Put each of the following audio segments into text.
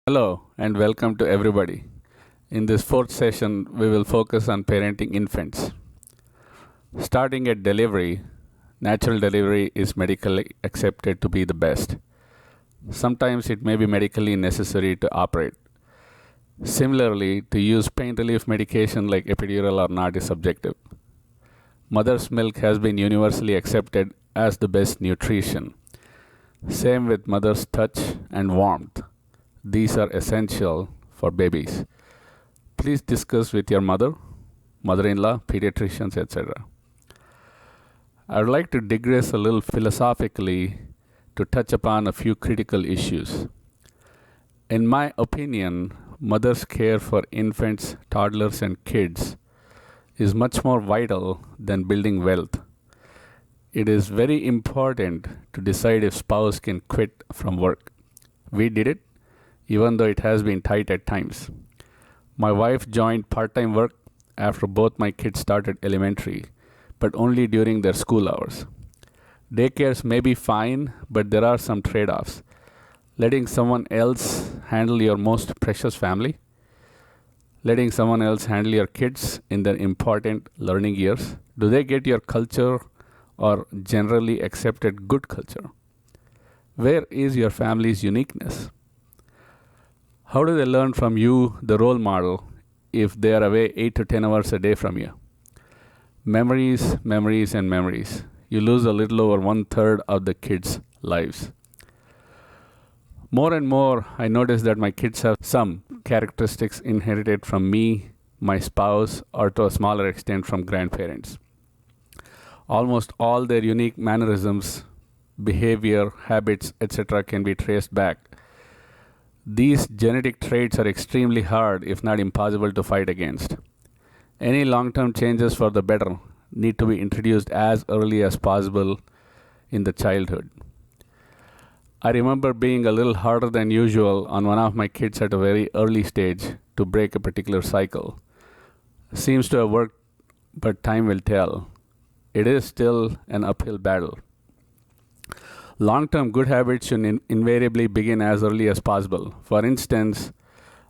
Hello and welcome to everybody. In this fourth session, we will focus on parenting infants. Starting at delivery, natural delivery is medically accepted to be the best. Sometimes it may be medically necessary to operate. Similarly, to use pain relief medication like epidural or not is subjective. Mother's milk has been universally accepted as the best nutrition. Same with mother's touch and warmth. These are essential for babies. Please discuss with your mother-in-law, pediatricians, etc. I would like to digress a little philosophically to touch upon a few critical issues. In my opinion, mother's care for infants, toddlers, and kids is much more vital than building wealth. It is very important to decide if spouse can quit from work. We did it, even though it has been tight at times. My wife joined part-time work after both my kids started elementary, but only during their school hours. Daycares may be fine, but there are some trade-offs. Letting someone else handle your most precious family, letting someone else handle your kids in their important learning years. Do they get your culture or generally accepted good culture? Where is your family's uniqueness? How do they learn from you, the role model, if they are away 8 to 10 hours a day from you? Memories, memories, and memories. You lose a little over 1/3 of the kids' lives. More and more, I notice that my kids have some characteristics inherited from me, my spouse, or to a smaller extent from grandparents. Almost all their unique mannerisms, behavior, habits, etc. can be traced back. These genetic traits are extremely hard, if not impossible, to fight against. Any long-term changes for the better need to be introduced as early as possible in the childhood. I remember being a little harder than usual on one of my kids at a very early stage to break a particular cycle. Seems to have worked, but time will tell. It is still an uphill battle. Long-term good habits should invariably begin as early as possible. For instance,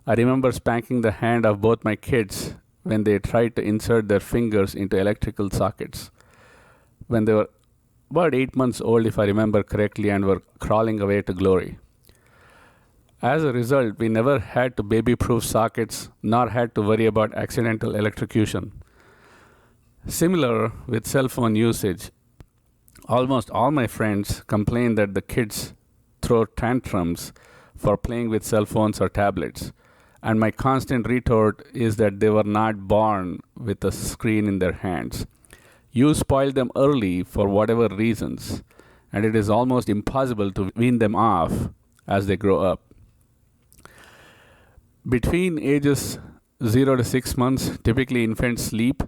I remember spanking the hand of both my kids when they tried to insert their fingers into electrical sockets. When they were about 8 months old, if I remember correctly, and were crawling away to glory. As a result, we never had to baby-proof sockets, nor had to worry about accidental electrocution. Similar with cell phone usage. Almost all my friends complain that the kids throw tantrums for playing with cell phones or tablets, and my constant retort is that they were not born with a screen in their hands. You spoil them early for whatever reasons, and it is almost impossible to wean them off as they grow up. Between ages 0 to 6 months, typically infants sleep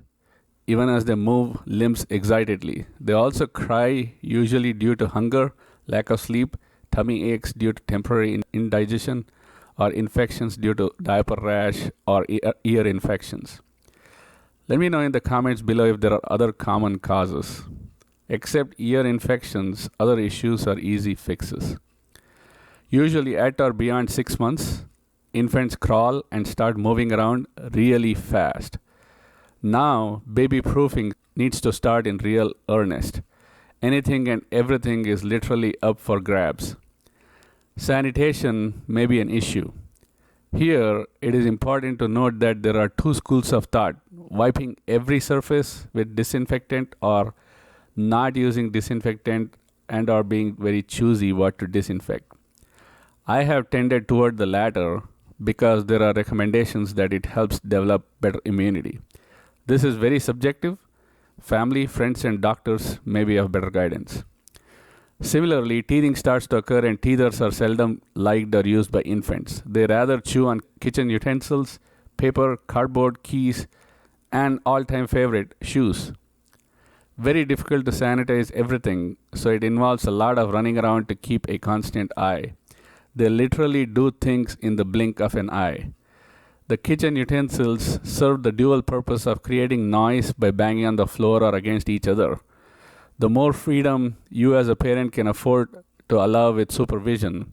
even as they move limbs excitedly. They also cry, usually due to hunger, lack of sleep, tummy aches due to temporary indigestion, or infections due to diaper rash or ear infections. Let me know in the comments below if there are other common causes. Except ear infections, other issues are easy fixes. Usually at or beyond 6 months, infants crawl and start moving around really fast. Now, baby proofing needs to start in real earnest. Anything and everything is literally up for grabs. Sanitation may be an issue. Here, it is important to note that there are two schools of thought: wiping every surface with disinfectant or not using disinfectant and or being very choosy what to disinfect. I have tended toward the latter because there are recommendations that it helps develop better immunity. This is very subjective. Family, friends, and doctors may be of better guidance. Similarly, teething starts to occur and teethers are seldom liked or used by infants. They rather chew on kitchen utensils, paper, cardboard, keys, and all-time favorite, shoes. Very difficult to sanitize everything, so it involves a lot of running around to keep a constant eye. They literally do things in the blink of an eye. The kitchen utensils serve the dual purpose of creating noise by banging on the floor or against each other. The more freedom you as a parent can afford to allow with supervision,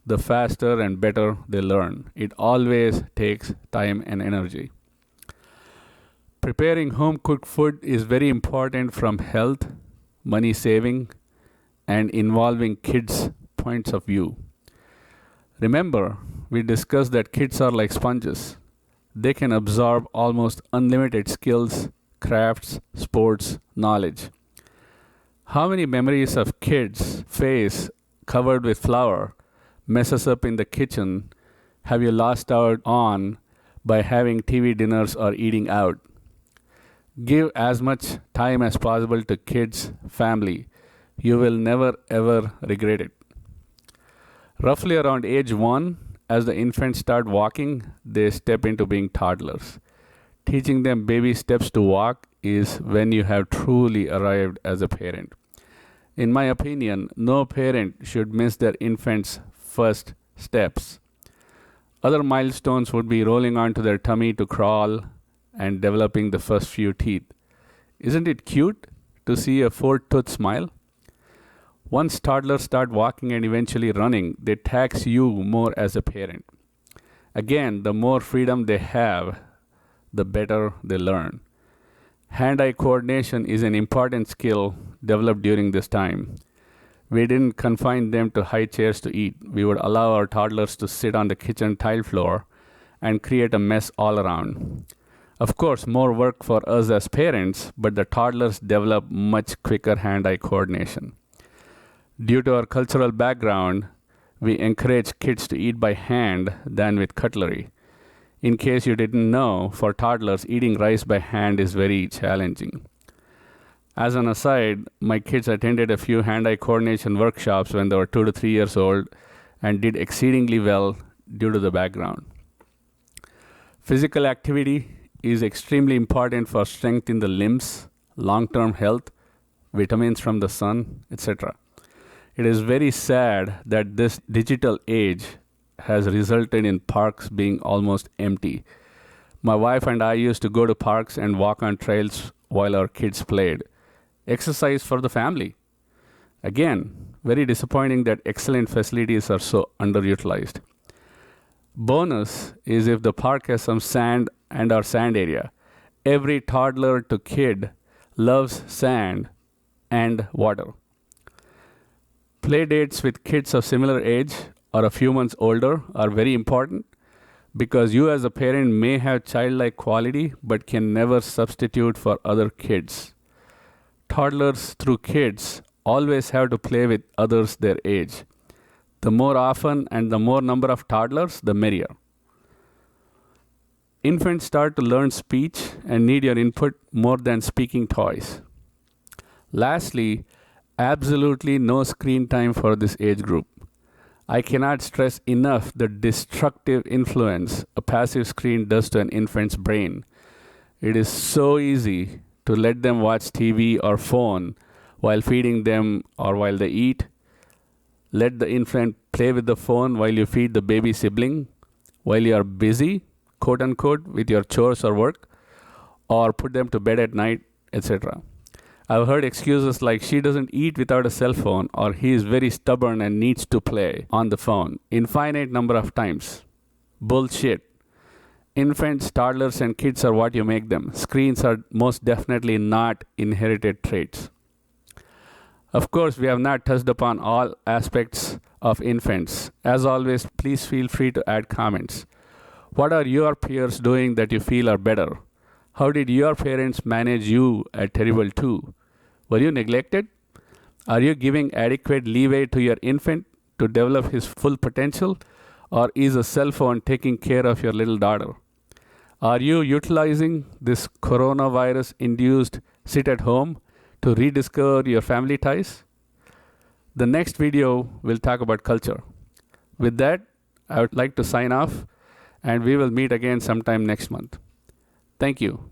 the faster and better they learn. It always takes time and energy. Preparing home cooked food is very important from health, money saving, and involving kids' points of view. Remember, we discussed that kids are like sponges. They can absorb almost unlimited skills, crafts, sports, knowledge. How many memories of kids' face covered with flour messes up in the kitchen have you lost out on by having TV dinners or eating out? Give as much time as possible to kids, family. You will never ever regret it. Roughly around age 1, as the infants start walking, they step into being toddlers. Teaching them baby steps to walk is when you have truly arrived as a parent. In my opinion, no parent should miss their infant's first steps. Other milestones would be rolling onto their tummy to crawl and developing the first few teeth. Isn't it cute to see a 4-tooth smile? Once toddlers start walking and eventually running, they tax you more as a parent. Again, the more freedom they have, the better they learn. Hand-eye coordination is an important skill developed during this time. We didn't confine them to high chairs to eat. We would allow our toddlers to sit on the kitchen tile floor and create a mess all around. Of course, more work for us as parents, but the toddlers develop much quicker hand-eye coordination. Due to our cultural background, we encourage kids to eat by hand than with cutlery. In case you didn't know, for toddlers, eating rice by hand is very challenging. As an aside, my kids attended a few hand-eye coordination workshops when they were 2 to 3 years old and did exceedingly well due to the background. Physical activity is extremely important for strength in the limbs, long-term health, vitamins from the sun, etc. It is very sad that this digital age has resulted in parks being almost empty. My wife and I used to go to parks and walk on trails while our kids played. Exercise for the family. Again, very disappointing that excellent facilities are so underutilized. Bonus is if the park has some sand and our sand area. Every toddler to kid loves sand and water. Play dates with kids of similar age or a few months older are very important because you as a parent may have childlike quality but can never substitute for other kids. Toddlers through kids always have to play with others their age. The more often and the more number of toddlers, the merrier. Infants start to learn speech and need your input more than speaking toys. Lastly, absolutely no screen time for this age group. I cannot stress enough the destructive influence a passive screen does to an infant's brain. It is so easy to let them watch TV or phone while feeding them or while they eat. Let the infant play with the phone while you feed the baby sibling, while you are busy, quote unquote, with your chores or work, or put them to bed at night, etc. I've heard excuses like she doesn't eat without a cell phone or he is very stubborn and needs to play on the phone infinite number of times. Bullshit. Infants, toddlers, and kids are what you make them. Screens are most definitely not inherited traits. Of course, we have not touched upon all aspects of infants. As always, please feel free to add comments. What are your peers doing that you feel are better? How did your parents manage you at Terrible 2? Were you neglected? Are you giving adequate leeway to your infant to develop his full potential? Or is a cell phone taking care of your little daughter? Are you utilizing this coronavirus-induced sit at home to rediscover your family ties? The next video will talk about culture. With that, I would like to sign off and we will meet again sometime next month. Thank you.